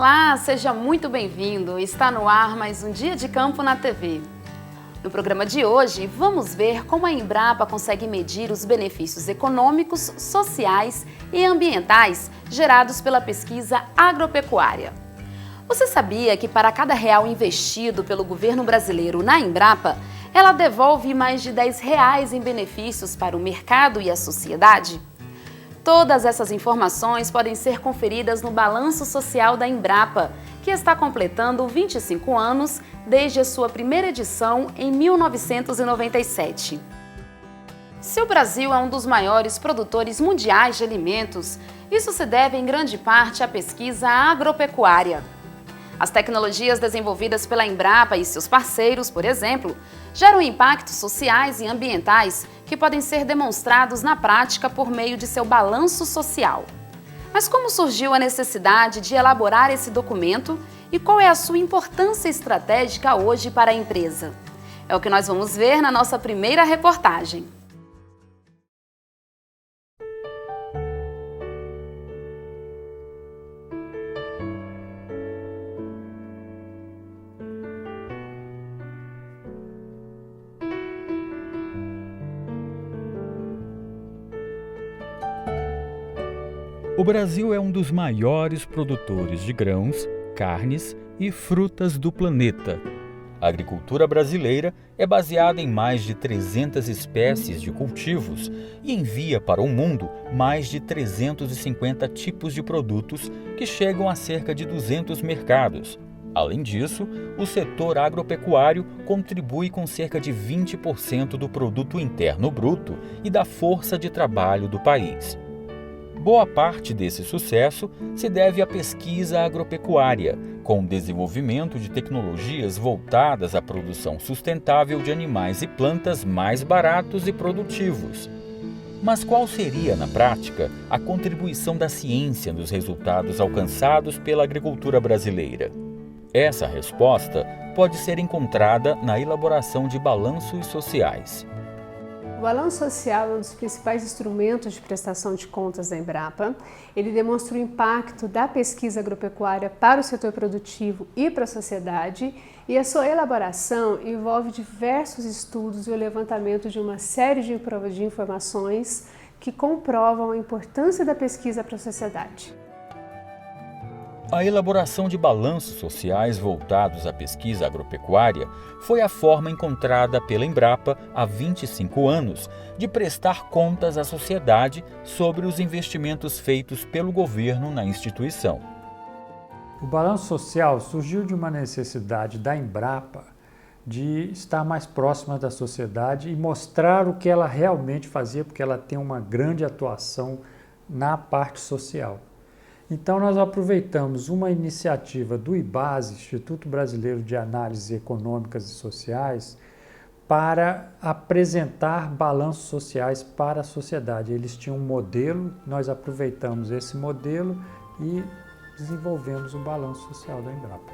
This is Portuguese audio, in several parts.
Olá, seja muito bem-vindo. Está no ar mais um Dia de Campo na TV. No programa de hoje, vamos ver como a Embrapa consegue medir os benefícios econômicos, sociais e ambientais gerados pela pesquisa agropecuária. Você sabia que para cada real investido pelo governo brasileiro na Embrapa, ela devolve mais de R$10 em benefícios para o mercado e a sociedade? Todas essas informações podem ser conferidas no Balanço Social da Embrapa, que está completando 25 anos desde a sua primeira edição em 1997. Se o Brasil é um dos maiores produtores mundiais de alimentos, isso se deve em grande parte à pesquisa agropecuária. As tecnologias desenvolvidas pela Embrapa e seus parceiros, por exemplo, geram impactos sociais e ambientais que podem ser demonstrados na prática por meio de seu balanço social. Mas como surgiu a necessidade de elaborar esse documento e qual é a sua importância estratégica hoje para a empresa? É o que nós vamos ver na nossa primeira reportagem. O Brasil é um dos maiores produtores de grãos, carnes e frutas do planeta. A agricultura brasileira é baseada em mais de 300 espécies de cultivos e envia para o mundo mais de 350 tipos de produtos que chegam a cerca de 200 mercados. Além disso, o setor agropecuário contribui com cerca de 20% do produto interno bruto e da força de trabalho do país. Boa parte desse sucesso se deve à pesquisa agropecuária, com o desenvolvimento de tecnologias voltadas à produção sustentável de animais e plantas mais baratos e produtivos. Mas qual seria, na prática, a contribuição da ciência nos resultados alcançados pela agricultura brasileira? Essa resposta pode ser encontrada na elaboração de balanços sociais. O balanço social é um dos principais instrumentos de prestação de contas da Embrapa. Ele demonstra o impacto da pesquisa agropecuária para o setor produtivo e para a sociedade, e a sua elaboração envolve diversos estudos e o levantamento de uma série de informações que comprovam a importância da pesquisa para a sociedade. A elaboração de balanços sociais voltados à pesquisa agropecuária foi a forma encontrada pela Embrapa há 25 anos de prestar contas à sociedade sobre os investimentos feitos pelo governo na instituição. O balanço social surgiu de uma necessidade da Embrapa de estar mais próxima da sociedade e mostrar o que ela realmente fazia, porque ela tem uma grande atuação na parte social. Então, nós aproveitamos uma iniciativa do IBASE, Instituto Brasileiro de Análises Econômicas e Sociais, para apresentar balanços sociais para a sociedade. Eles tinham um modelo, nós aproveitamos esse modelo e desenvolvemos o balanço social da Embrapa.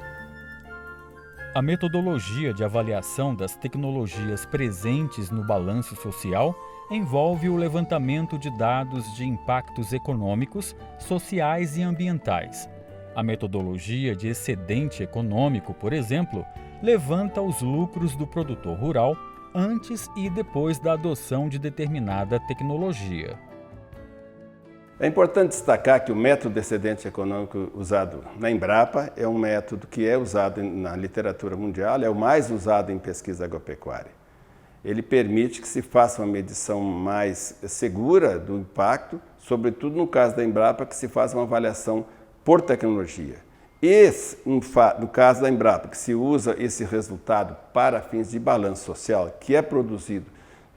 A metodologia de avaliação das tecnologias presentes no balanço social envolve o levantamento de dados de impactos econômicos, sociais e ambientais. A metodologia de excedente econômico, por exemplo, levanta os lucros do produtor rural antes e depois da adoção de determinada tecnologia. É importante destacar que o método de excedente econômico usado na Embrapa é um método que é usado na literatura mundial, é o mais usado em pesquisa agropecuária. Ele permite que se faça uma medição mais segura do impacto, sobretudo no caso da Embrapa, que se faça uma avaliação por tecnologia. No caso da Embrapa, que se usa esse resultado para fins de balanço social, que é produzido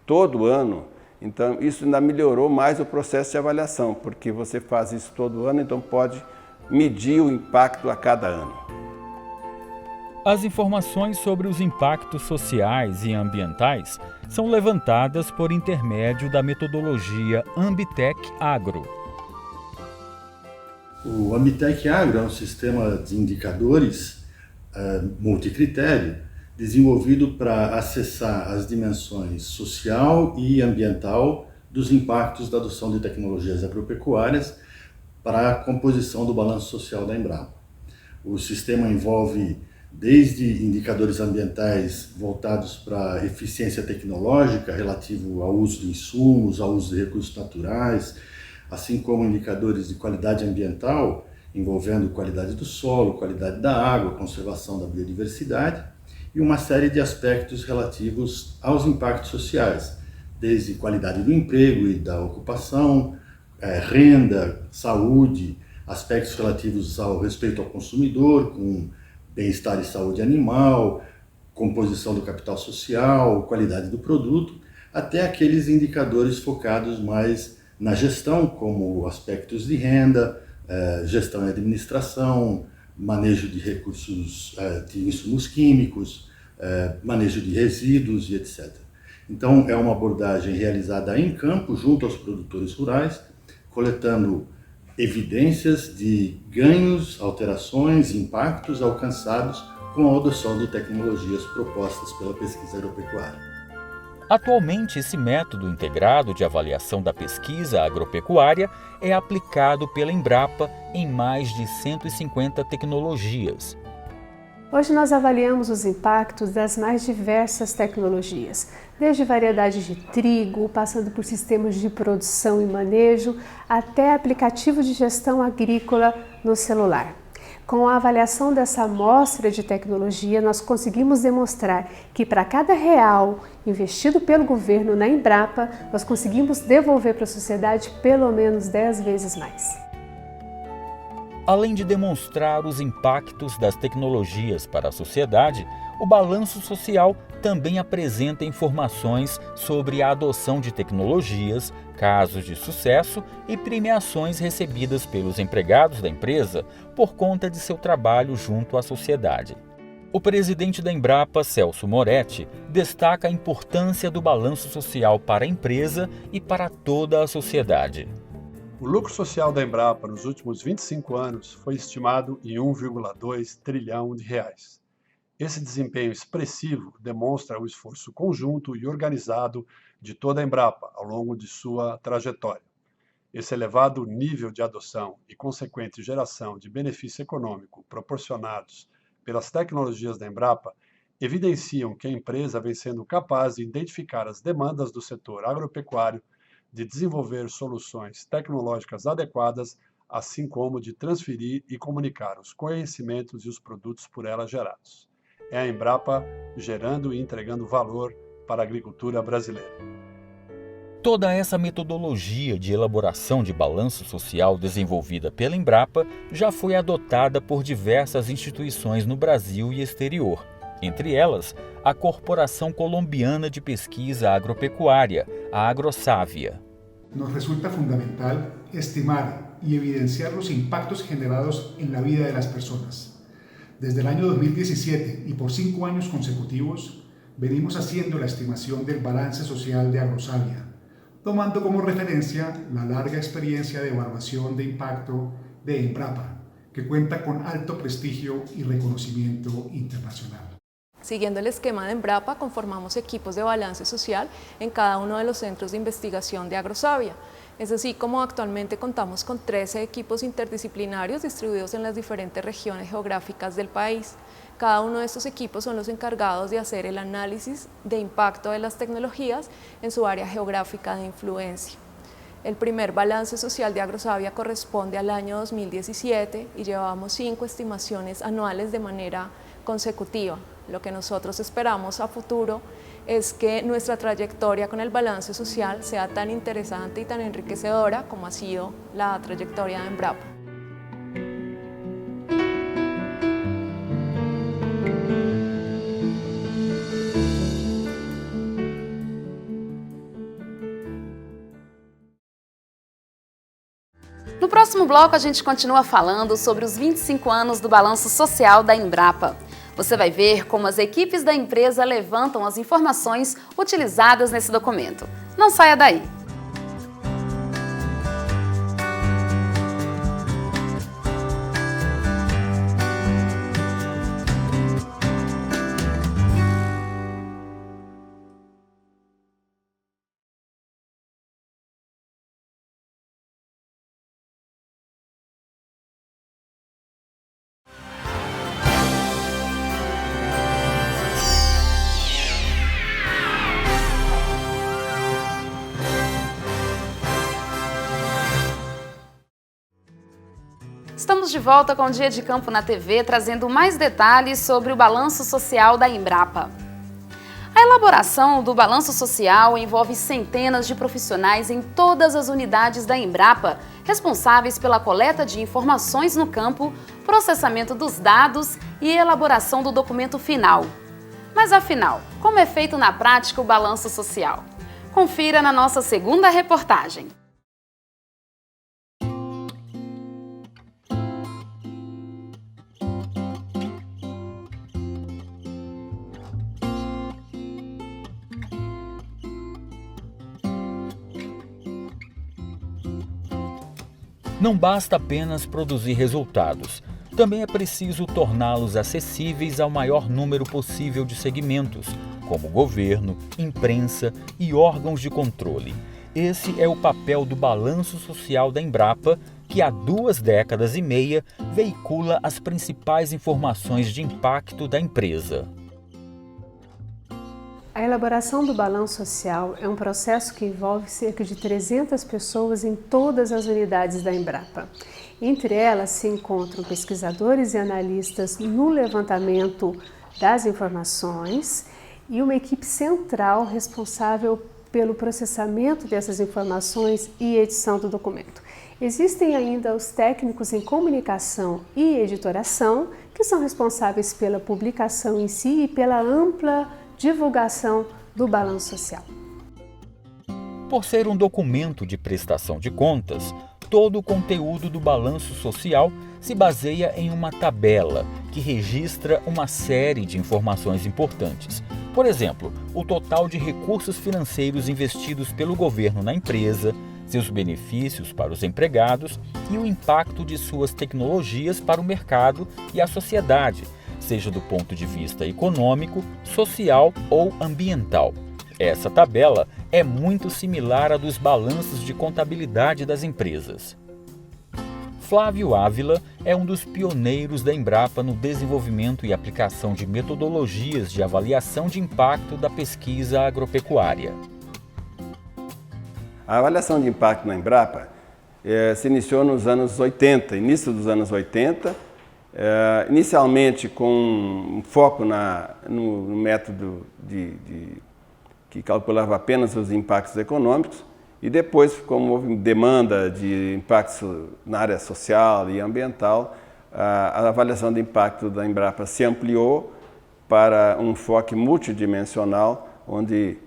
todo ano, então isso ainda melhorou mais o processo de avaliação, porque você faz isso todo ano, então pode medir o impacto a cada ano. As informações sobre os impactos sociais e ambientais são levantadas por intermédio da metodologia Ambitec Agro. O Ambitec Agro é um sistema de indicadores multicritério desenvolvido para acessar as dimensões social e ambiental dos impactos da adoção de tecnologias agropecuárias para a composição do balanço social da Embrapa. O sistema envolve desde indicadores ambientais voltados para a eficiência tecnológica, relativo ao uso de insumos, ao uso de recursos naturais, assim como indicadores de qualidade ambiental, envolvendo qualidade do solo, qualidade da água, conservação da biodiversidade, e uma série de aspectos relativos aos impactos sociais, desde qualidade do emprego e da ocupação, renda, saúde, aspectos relativos ao respeito ao consumidor, com bem-estar e saúde animal, composição do capital social, qualidade do produto, até aqueles indicadores focados mais na gestão, como aspectos de renda, gestão e administração, manejo de recursos de insumos químicos, manejo de resíduos e etc. Então, é uma abordagem realizada em campo, junto aos produtores rurais, coletando evidências de ganhos, alterações, impactos alcançados com a adoção de tecnologias propostas pela pesquisa agropecuária. Atualmente, esse método integrado de avaliação da pesquisa agropecuária é aplicado pela Embrapa em mais de 150 tecnologias. Hoje nós avaliamos os impactos das mais diversas tecnologias, desde variedades de trigo, passando por sistemas de produção e manejo, até aplicativos de gestão agrícola no celular. Com a avaliação dessa amostra de tecnologia, nós conseguimos demonstrar que para cada real investido pelo governo na Embrapa, nós conseguimos devolver para a sociedade pelo menos 10 vezes mais. Além de demonstrar os impactos das tecnologias para a sociedade, o balanço social também apresenta informações sobre a adoção de tecnologias, casos de sucesso e premiações recebidas pelos empregados da empresa por conta de seu trabalho junto à sociedade. O presidente da Embrapa, Celso Moretti, destaca a importância do balanço social para a empresa e para toda a sociedade. O lucro social da Embrapa nos últimos 25 anos foi estimado em 1,2 trilhão de reais. Esse desempenho expressivo demonstra o esforço conjunto e organizado de toda a Embrapa ao longo de sua trajetória. Esse elevado nível de adoção e consequente geração de benefício econômico proporcionados pelas tecnologias da Embrapa evidenciam que a empresa vem sendo capaz de identificar as demandas do setor agropecuário, de desenvolver soluções tecnológicas adequadas, assim como de transferir e comunicar os conhecimentos e os produtos por ela gerados. É a Embrapa gerando e entregando valor para a agricultura brasileira. Toda essa metodologia de elaboração de balanço social desenvolvida pela Embrapa já foi adotada por diversas instituições no Brasil e exterior, entre elas a Corporação Colombiana de Pesquisa Agropecuária, a AgroSavia. Nos resulta fundamental estimar y evidenciar los impactos generados en la vida de las personas. Desde el año 2017 y por 5 años consecutivos, venimos haciendo la estimación del balance social de AgroSavia, tomando como referencia la larga experiencia de evaluación de impacto de Embrapa, que cuenta con alto prestigio y reconocimiento internacional. Siguiendo el esquema de Embrapa, conformamos equipos de balance social en cada uno de los centros de investigación de AgroSavia. Es así como actualmente contamos con 13 equipos interdisciplinarios distribuidos en las diferentes regiones geográficas del país. Cada uno de estos equipos son los encargados de hacer el análisis de impacto de las tecnologías en su área geográfica de influencia. El primer balance social de AgroSavia corresponde al año 2017 y llevamos 5 estimaciones anuales de manera consecutiva. Lo que nosotros esperamos a futuro es que nuestra trayectoria con el balance social sea tan interesante y tan enriquecedora como ha sido la trayectoria de Embrapa. No próximo bloco, a gente continua falando sobre os 25 anos do balanço social da Embrapa. Você vai ver como as equipes da empresa levantam as informações utilizadas nesse documento. Não saia daí! Estamos de volta com o Dia de Campo na TV, trazendo mais detalhes sobre o balanço social da Embrapa. A elaboração do balanço social envolve centenas de profissionais em todas as unidades da Embrapa, responsáveis pela coleta de informações no campo, processamento dos dados e elaboração do documento final. Mas afinal, como é feito na prática o balanço social? Confira na nossa segunda reportagem. Não basta apenas produzir resultados, também é preciso torná-los acessíveis ao maior número possível de segmentos, como governo, imprensa e órgãos de controle. Esse é o papel do Balanço Social da Embrapa, que há 2 décadas e meia veicula as principais informações de impacto da empresa. A elaboração do balanço social é um processo que envolve cerca de 300 pessoas em todas as unidades da Embrapa. Entre elas se encontram pesquisadores e analistas no levantamento das informações e uma equipe central responsável pelo processamento dessas informações e edição do documento. Existem ainda os técnicos em comunicação e editoração, que são responsáveis pela publicação em si e pela ampla divulgação do balanço social. Por ser um documento de prestação de contas, todo o conteúdo do balanço social se baseia em uma tabela que registra uma série de informações importantes. Por exemplo, o total de recursos financeiros investidos pelo governo na empresa, seus benefícios para os empregados e o impacto de suas tecnologias para o mercado e a sociedade, seja do ponto de vista econômico, social ou ambiental. Essa tabela é muito similar à dos balanços de contabilidade das empresas. Flávio Ávila é um dos pioneiros da Embrapa no desenvolvimento e aplicação de metodologias de avaliação de impacto da pesquisa agropecuária. A avaliação de impacto na Embrapa se iniciou nos anos 80, início dos anos 80, inicialmente com um foco no método que calculava apenas os impactos econômicos e depois, como houve demanda de impactos na área social e ambiental, a avaliação de impacto da Embrapa se ampliou para um foco multidimensional, onde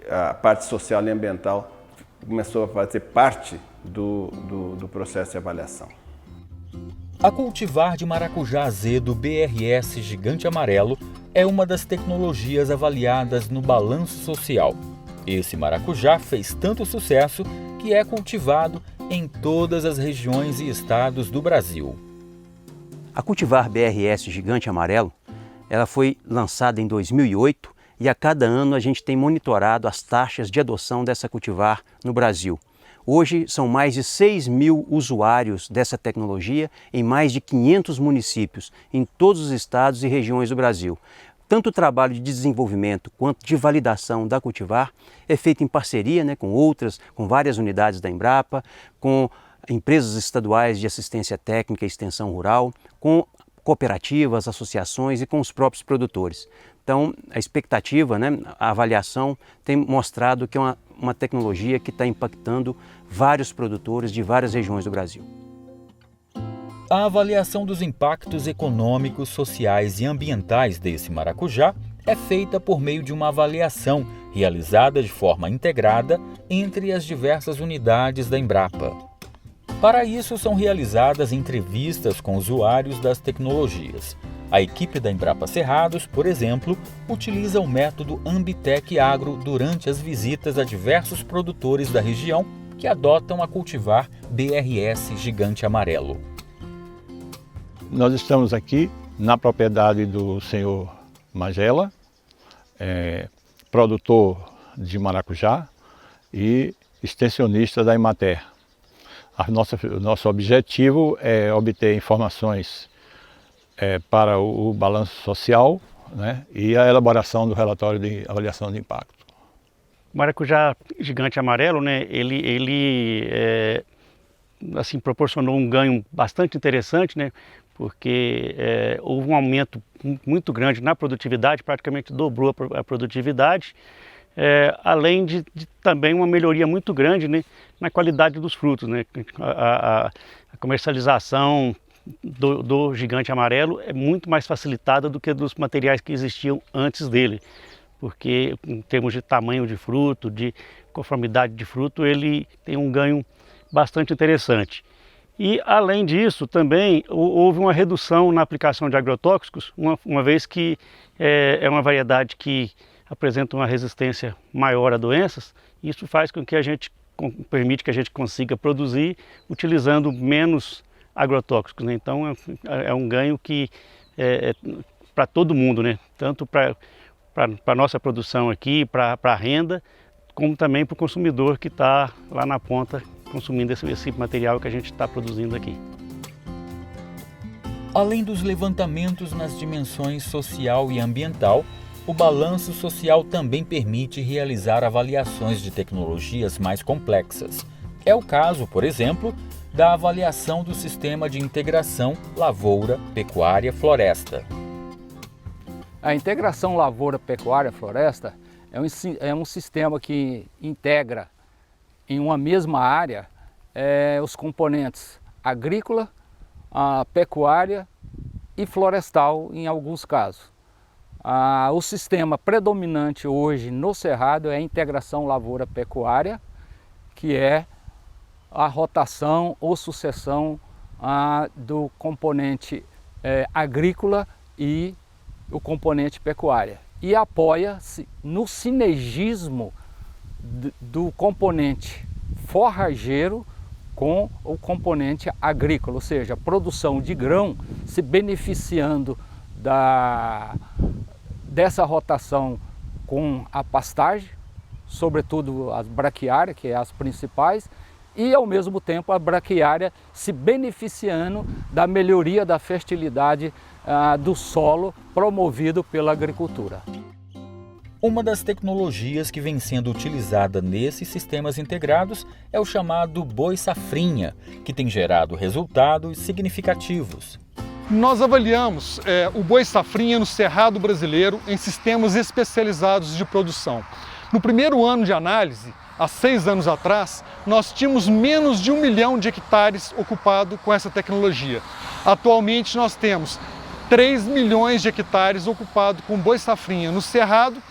a parte social e ambiental começou a fazer parte do processo de avaliação. A cultivar de maracujá azedo BRS Gigante Amarelo é uma das tecnologias avaliadas no balanço social. Esse maracujá fez tanto sucesso que é cultivado em todas as regiões e estados do Brasil. A cultivar BRS Gigante Amarelo, ela foi lançada em 2008 e a cada ano a gente tem monitorado as taxas de adoção dessa cultivar no Brasil. Hoje são mais de 6.000 usuários dessa tecnologia em mais de 500 municípios, em todos os estados e regiões do Brasil. Tanto o trabalho de desenvolvimento quanto de validação da cultivar é feito em parceria com várias unidades da Embrapa, com empresas estaduais de assistência técnica e extensão rural, com cooperativas, associações e com os próprios produtores. Então, a expectativa, a avaliação tem mostrado que é uma tecnologia que está impactando vários produtores de várias regiões do Brasil. A avaliação dos impactos econômicos, sociais e ambientais desse maracujá é feita por meio de uma avaliação realizada de forma integrada entre as diversas unidades da Embrapa. Para isso, são realizadas entrevistas com usuários das tecnologias. A equipe da Embrapa Cerrados, por exemplo, utiliza o método Ambitec Agro durante as visitas a diversos produtores da região que adotam a cultivar BRS Gigante Amarelo. Nós estamos aqui na propriedade do senhor Magela, produtor de maracujá e extensionista da Emater. O nosso objetivo é obter informações para o balanço social, e a elaboração do relatório de avaliação de impacto. O maracujá gigante amarelo, ele assim, proporcionou um ganho bastante interessante, né? Porque houve um aumento muito grande na produtividade, praticamente dobrou a produtividade, além de também uma melhoria muito grande, né, na qualidade dos frutos, né? A comercialização do gigante amarelo é muito mais facilitada do que dos materiais que existiam antes dele, porque em termos de tamanho de fruto, de conformidade de fruto, ele tem um ganho bastante interessante. E além disso também houve uma redução na aplicação de agrotóxicos, uma vez que é uma variedade que apresenta uma resistência maior a doenças. Isso faz com que permite que a gente consiga produzir utilizando menos agrotóxicos, né? Então é um ganho que para todo mundo, né? Tanto para a nossa produção aqui, para a renda, como também para o consumidor que está lá na ponta consumindo esse material que a gente está produzindo aqui. Além dos levantamentos nas dimensões social e ambiental, o balanço social também permite realizar avaliações de tecnologias mais complexas. É o caso, por exemplo, da avaliação do Sistema de Integração Lavoura, Pecuária, Floresta. A integração lavoura-pecuária-floresta é um sistema que integra em uma mesma área os componentes agrícola, a pecuária e florestal em alguns casos. O sistema predominante hoje no Cerrado é a integração lavoura-pecuária, que é a rotação ou sucessão do componente agrícola e o componente pecuária. E apoia-se no sinergismo do componente forrageiro com o componente agrícola, ou seja, a produção de grão se beneficiando dessa rotação com a pastagem, sobretudo as braquiárias, que é as principais, e ao mesmo tempo a braquiária se beneficiando da melhoria da fertilidade do solo promovido pela agricultura. Uma das tecnologias que vem sendo utilizada nesses sistemas integrados é o chamado boi safrinha, que tem gerado resultados significativos. Nós avaliamos o boi safrinha no Cerrado brasileiro em sistemas especializados de produção. No primeiro ano de análise, há 6 anos atrás, nós tínhamos menos de 1 milhão de hectares ocupados com essa tecnologia. Atualmente nós temos 3 milhões de hectares ocupados com boi safrinha no Cerrado,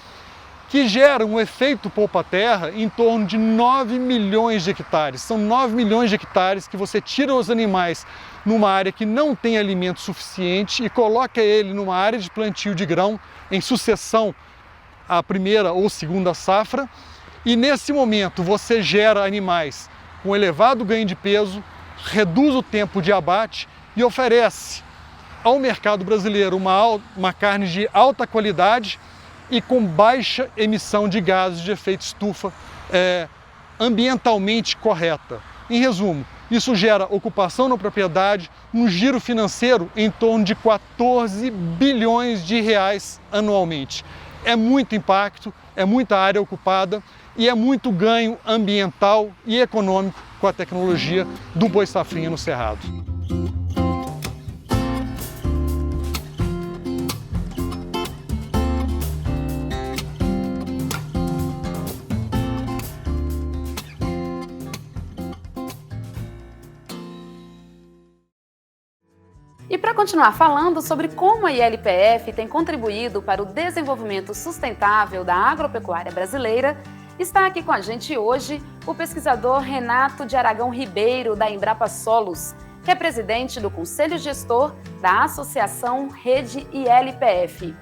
que gera um efeito poupa-terra em torno de 9 milhões de hectares. São 9 milhões de hectares que você tira os animais numa área que não tem alimento suficiente e coloca ele numa área de plantio de grão em sucessão à primeira ou segunda safra. E nesse momento você gera animais com elevado ganho de peso, reduz o tempo de abate e oferece ao mercado brasileiro uma carne de alta qualidade e com baixa emissão de gases de efeito estufa ambientalmente correta. Em resumo, isso gera ocupação na propriedade, um giro financeiro em torno de 14 bilhões de reais anualmente. É muito impacto, é muita área ocupada e é muito ganho ambiental e econômico com a tecnologia do boi safrinha no Cerrado. E para continuar falando sobre como a ILPF tem contribuído para o desenvolvimento sustentável da agropecuária brasileira, está aqui com a gente hoje o pesquisador Renato de Aragão Ribeiro, da Embrapa Solos, que é presidente do Conselho Gestor da Associação Rede ILPF.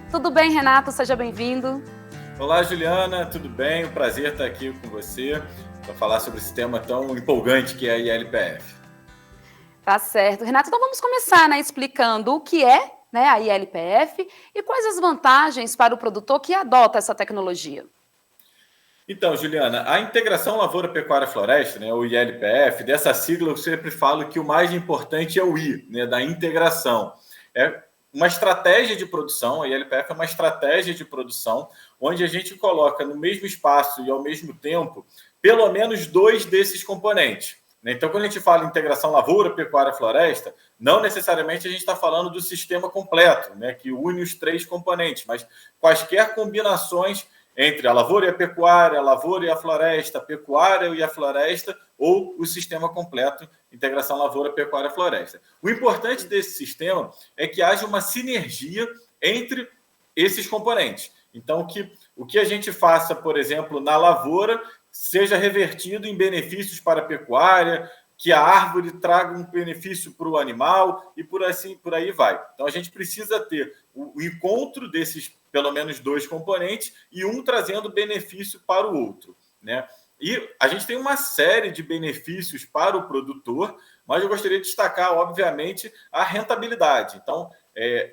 Tudo bem, Renato? Seja bem-vindo. Olá, Juliana, tudo bem? Um prazer estar aqui com você para falar sobre esse tema tão empolgante que é a ILPF. Tá certo. Renato, então vamos começar explicando o que é a ILPF e quais as vantagens para o produtor que adota essa tecnologia. Então, Juliana, a Integração Lavoura-Pecuária-Floresta, o ILPF, dessa sigla eu sempre falo que o mais importante é o I, da integração. É uma estratégia de produção, a ILPF é uma estratégia de produção onde a gente coloca no mesmo espaço e ao mesmo tempo pelo menos 2 desses componentes. né? Então, quando a gente fala em integração lavoura, pecuária, floresta, não necessariamente a gente está falando do sistema completo, né, que une os 3 componentes, mas quaisquer combinações entre a lavoura e a lavoura e a floresta, a pecuária e a floresta, ou o sistema completo, integração lavoura, pecuária, floresta. O importante desse sistema é que haja uma sinergia entre esses componentes. Então, o que a gente faça, por exemplo, na lavoura, seja revertido em benefícios para a pecuária, que a árvore traga um benefício para o animal e por aí vai. Então, a gente precisa ter o encontro desses pelo menos 2 componentes e um trazendo benefício para o outro, né? E a gente tem uma série de benefícios para o produtor, mas eu gostaria de destacar, obviamente, a rentabilidade. Então,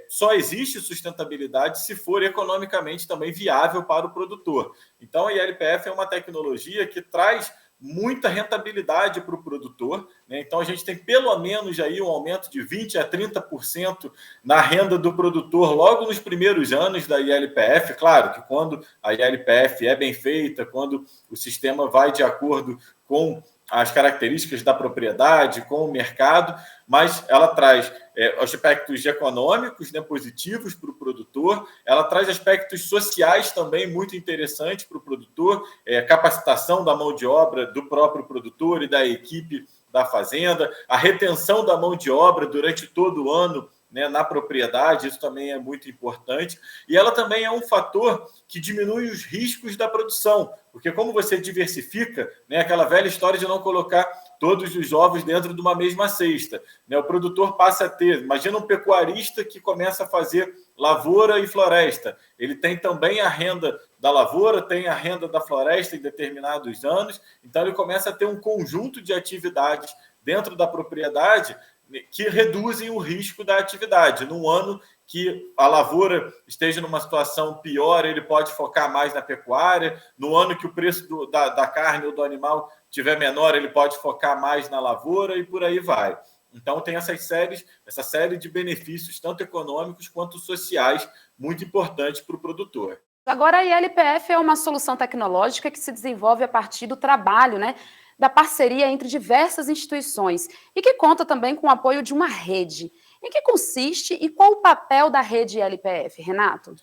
só existe sustentabilidade se for economicamente também viável para o produtor. Então, a ILPF é uma tecnologia que traz muita rentabilidade para o produtor, né? Então, a gente tem pelo menos aí um aumento de 20% a 30% na renda do produtor logo nos primeiros anos da ILPF. Claro que quando a ILPF é bem feita, quando o sistema vai de acordo com as características da propriedade, com o mercado, mas ela traz aspectos econômicos, né, positivos para o produtor, ela traz aspectos sociais também muito interessantes para o produtor, capacitação da mão de obra do próprio produtor e da equipe da fazenda, a retenção da mão de obra durante todo o ano, né, na propriedade, isso também é muito importante. E ela também é um fator que diminui os riscos da produção, porque como você diversifica, né, aquela velha história de não colocar todos os ovos dentro de uma mesma cesta, né, o produtor passa a ter, imagina um pecuarista que começa a fazer lavoura e floresta, ele tem também a renda da lavoura, tem a renda da floresta em determinados anos, então ele começa a ter um conjunto de atividades dentro da propriedade que reduzem o risco da atividade. Num ano que a lavoura esteja numa situação pior, ele pode focar mais na pecuária. No ano que o preço da carne ou do animal estiver menor, ele pode focar mais na lavoura e por aí vai. Então, tem essa série de benefícios, tanto econômicos quanto sociais, muito importantes para o produtor. Agora, a ILPF é uma solução tecnológica que se desenvolve a partir do trabalho, né, da parceria entre diversas instituições e que conta também com o apoio de uma rede. Em que consiste e qual o papel da rede ILPF, Renato?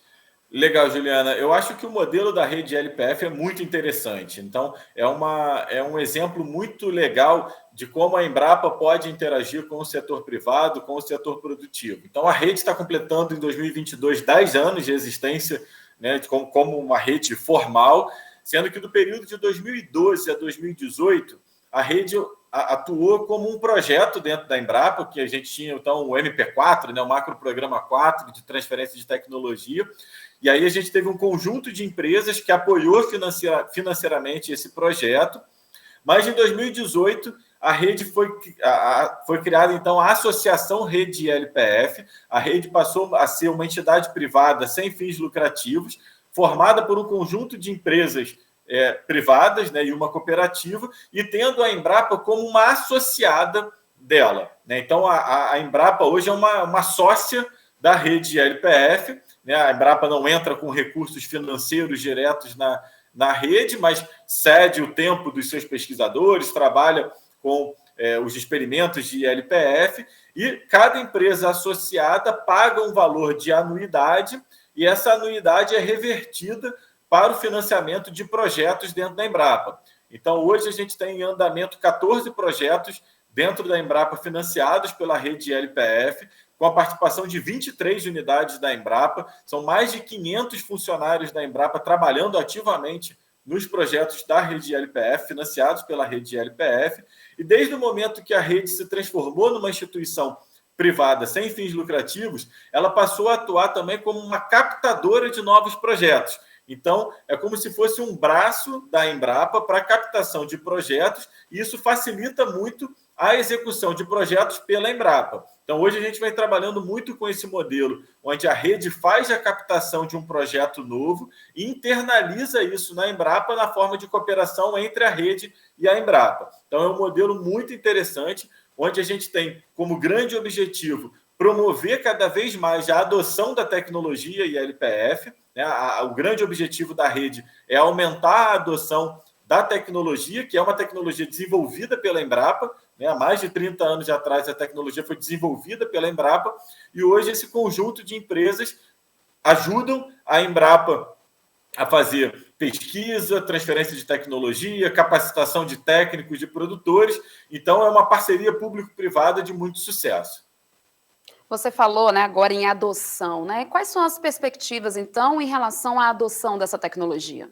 Legal, Juliana. Eu acho que o modelo da rede ILPF é muito interessante. Então, é um exemplo muito legal de como a Embrapa pode interagir com o setor privado, com o setor produtivo. Então, a rede está completando em 2022 10 anos de existência, né, como uma rede formal, sendo que do período de 2012 a 2018, a rede atuou como um projeto dentro da Embrapa, que a gente tinha, então, o MP4, né, o Macro Programa 4 de transferência de tecnologia, e aí a gente teve um conjunto de empresas que apoiou financeiramente esse projeto, mas em 2018 a rede foi criada, então, a Associação Rede ILPF, a rede passou a ser uma entidade privada sem fins lucrativos, formada por um conjunto de empresas privadas, né, e uma cooperativa, e tendo a Embrapa como uma associada dela, né? Então, a Embrapa hoje é uma sócia da rede ILPF, né? A Embrapa não entra com recursos financeiros diretos na rede, mas cede o tempo dos seus pesquisadores, trabalha com os experimentos de ILPF, e cada empresa associada paga um valor de anuidade, e essa anuidade é revertida para o financiamento de projetos dentro da Embrapa. Então, hoje a gente tem em andamento 14 projetos dentro da Embrapa financiados pela rede ILPF, com a participação de 23 unidades da Embrapa. São mais de 500 funcionários da Embrapa trabalhando ativamente nos projetos da rede ILPF, financiados pela rede ILPF. E desde o momento que a rede se transformou numa instituição privada sem fins lucrativos, ela passou a atuar também como uma captadora de novos projetos. Então, é como se fosse um braço da Embrapa para a captação de projetos, e isso facilita muito a execução de projetos pela Embrapa. Então, hoje a gente vem trabalhando muito com esse modelo, onde a rede faz a captação de um projeto novo e internaliza isso na Embrapa na forma de cooperação entre a rede e a Embrapa. Então, é um modelo muito interessante, onde a gente tem como grande objetivo promover cada vez mais a adoção da tecnologia ILPF, né? O grande objetivo da rede é aumentar a adoção da tecnologia, que é uma tecnologia desenvolvida pela Embrapa, né? Há mais de 30 anos atrás a tecnologia foi desenvolvida pela Embrapa, e hoje esse conjunto de empresas ajudam a Embrapa a fazer pesquisa, transferência de tecnologia, capacitação de técnicos, de produtores. Então, é uma parceria público-privada de muito sucesso. Você falou, né, agora em adoção, né? Quais são as perspectivas, então, em relação à adoção dessa tecnologia?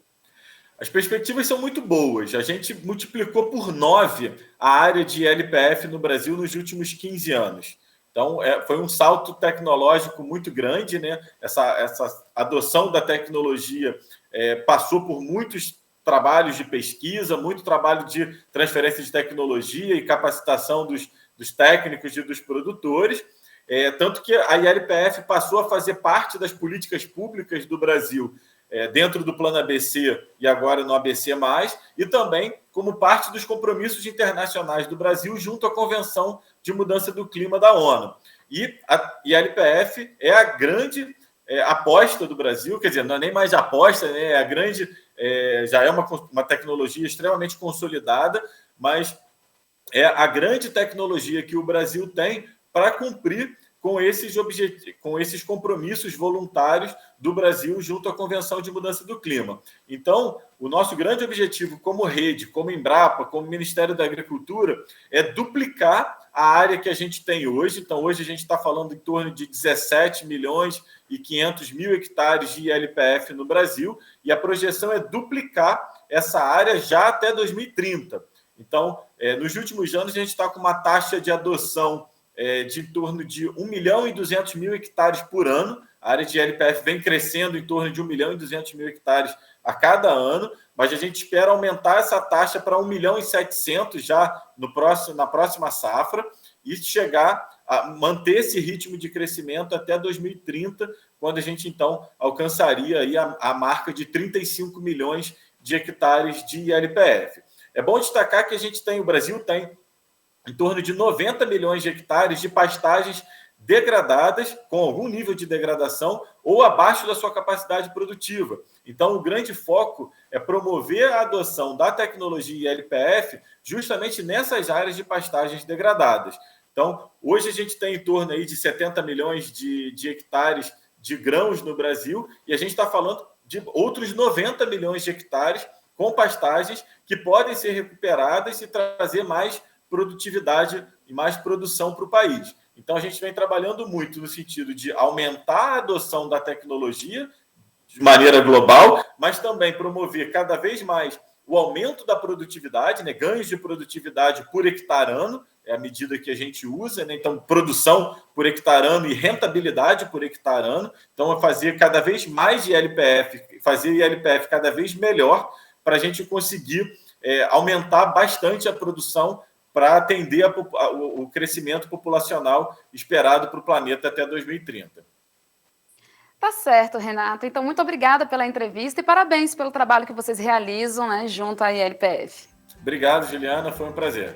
As perspectivas são muito boas. A gente multiplicou por 9 a área de LPF no Brasil nos últimos 15 anos. Então, foi um salto tecnológico muito grande, né? Essa adoção da tecnologia passou por muitos trabalhos de pesquisa, muito trabalho de transferência de tecnologia e capacitação dos técnicos e dos produtores. Tanto que a ILPF passou a fazer parte das políticas públicas do Brasil, dentro do Plano ABC e agora no ABC+, e também como parte dos compromissos internacionais do Brasil junto à Convenção de Mudança do Clima da ONU. E a ILPF é a grande aposta do Brasil, quer dizer, não é nem mais aposta, né? É a grande, já é uma tecnologia extremamente consolidada, mas é a grande tecnologia que o Brasil tem para cumprir com esses compromissos voluntários do Brasil junto à Convenção de Mudança do Clima. Então, o nosso grande objetivo como rede, como Embrapa, como Ministério da Agricultura, é duplicar a área que a gente tem hoje. Então, hoje a gente está falando em torno de 17 milhões e 500 mil hectares de ILPF no Brasil, e a projeção é duplicar essa área já até 2030. Então, nos últimos anos, a gente está com uma taxa de adoção de em torno de 1 milhão e 200 mil hectares por ano. A área de LPF vem crescendo em torno de 1 milhão e 200 mil hectares a cada ano, mas a gente espera aumentar essa taxa para 1 milhão e 700 já na próxima safra e chegar a manter esse ritmo de crescimento até 2030, quando a gente, então, alcançaria aí a marca de 35 milhões de hectares de ILPF. É bom destacar que o Brasil tem em torno de 90 milhões de hectares de pastagens degradadas, com algum nível de degradação, ou abaixo da sua capacidade produtiva. Então, o grande foco é promover a adoção da tecnologia ILPF justamente nessas áreas de pastagens degradadas. Então, hoje a gente tem em torno aí de 70 milhões de hectares de grãos no Brasil, e a gente está falando de outros 90 milhões de hectares com pastagens que podem ser recuperadas e trazer mais produtividade e mais produção para o país. Então, a gente vem trabalhando muito no sentido de aumentar a adoção da tecnologia de maneira global, mas também promover cada vez mais o aumento da produtividade, né? Ganhos de produtividade por hectare ano, é a medida que a gente usa, né? Então, produção por hectare ano e rentabilidade por hectare ano. Então, é fazer cada vez mais de ILPF, fazer ILPF cada vez melhor para a gente conseguir aumentar bastante a produção para atender o crescimento populacional esperado para o planeta até 2030. Tá certo, Renato. Então, muito obrigada pela entrevista e parabéns pelo trabalho que vocês realizam, né, junto à ILPF. Obrigado, Juliana. Foi um prazer.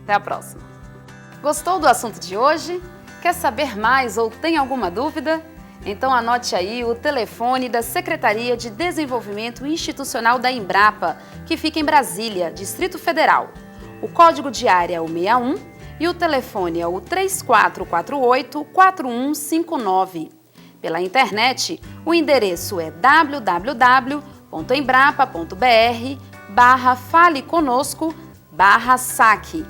Até a próxima. Gostou do assunto de hoje? Quer saber mais ou tem alguma dúvida? Então anote aí o telefone da Secretaria de Desenvolvimento Institucional da Embrapa, que fica em Brasília, Distrito Federal. O código de área é o 61 e o telefone é o 3448-4159. Pela internet, o endereço é www.embrapa.br/faleconosco/saque.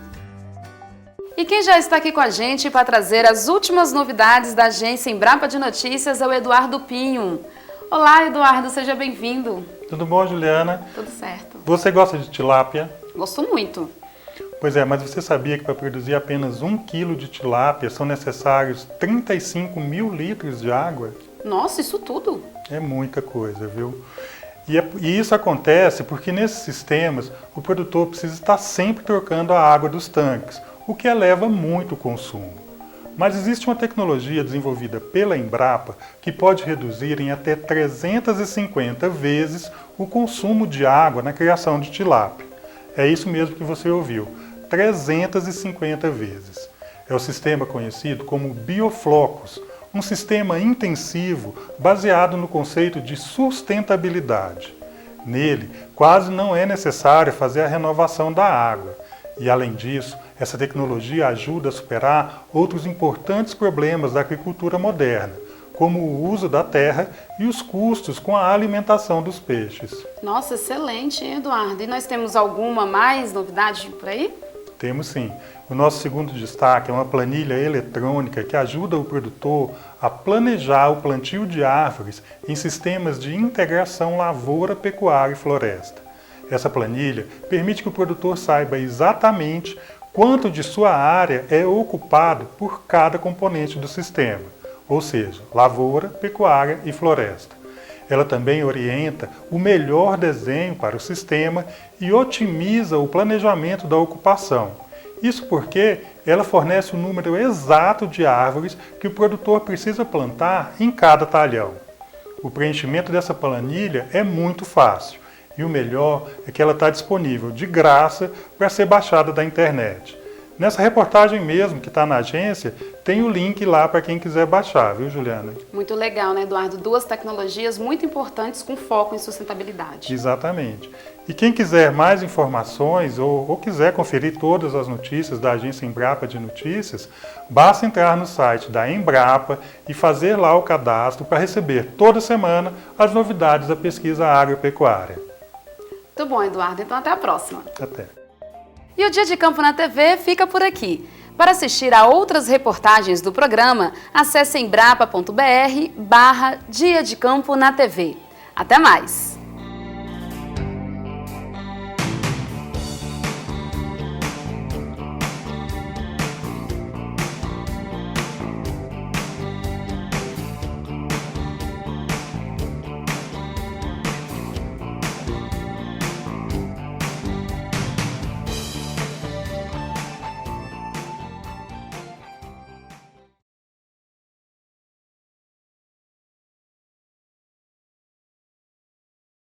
E quem já está aqui com a gente para trazer as últimas novidades da agência Embrapa de Notícias é o Eduardo Pinho. Olá, Eduardo, seja bem-vindo. Tudo bom, Juliana? Tudo certo. Você gosta de tilápia? Gosto muito. Pois é, mas você sabia que para produzir apenas 1 quilo de tilápia são necessários 35 mil litros de água? Nossa, isso tudo? É muita coisa, viu? E isso acontece porque nesses sistemas o produtor precisa estar sempre trocando a água dos tanques, o que eleva muito o consumo. Mas existe uma tecnologia desenvolvida pela Embrapa que pode reduzir em até 350 vezes o consumo de água na criação de tilápia. É isso mesmo que você ouviu, 350 vezes. É o sistema conhecido como Bioflocos, um sistema intensivo baseado no conceito de sustentabilidade. Nele, quase não é necessário fazer a renovação da água. E, além disso, essa tecnologia ajuda a superar outros importantes problemas da agricultura moderna, como o uso da terra e os custos com a alimentação dos peixes. Nossa, excelente, hein, Eduardo? E nós temos alguma mais novidade por aí? Temos sim. O nosso segundo destaque é uma planilha eletrônica que ajuda o produtor a planejar o plantio de árvores em sistemas de integração lavoura, pecuária e floresta. Essa planilha permite que o produtor saiba exatamente quanto de sua área é ocupado por cada componente do sistema, ou seja, lavoura, pecuária e floresta. Ela também orienta o melhor desenho para o sistema e otimiza o planejamento da ocupação. Isso porque ela fornece o número exato de árvores que o produtor precisa plantar em cada talhão. O preenchimento dessa planilha é muito fácil e o melhor é que ela está disponível de graça para ser baixada da internet. Nessa reportagem mesmo, que está na agência, tem o link lá para quem quiser baixar, viu, Juliana? Muito legal, né, Eduardo? Duas tecnologias muito importantes com foco em sustentabilidade. Exatamente. E quem quiser mais informações ou quiser conferir todas as notícias da agência Embrapa de Notícias, basta entrar no site da Embrapa e fazer lá o cadastro para receber toda semana as novidades da pesquisa agropecuária. Muito bom, Eduardo. Então até a próxima. Até. E o Dia de Campo na TV fica por aqui. Para assistir a outras reportagens do programa, acesse embrapa.br/Dia de Campo na TV. Até mais!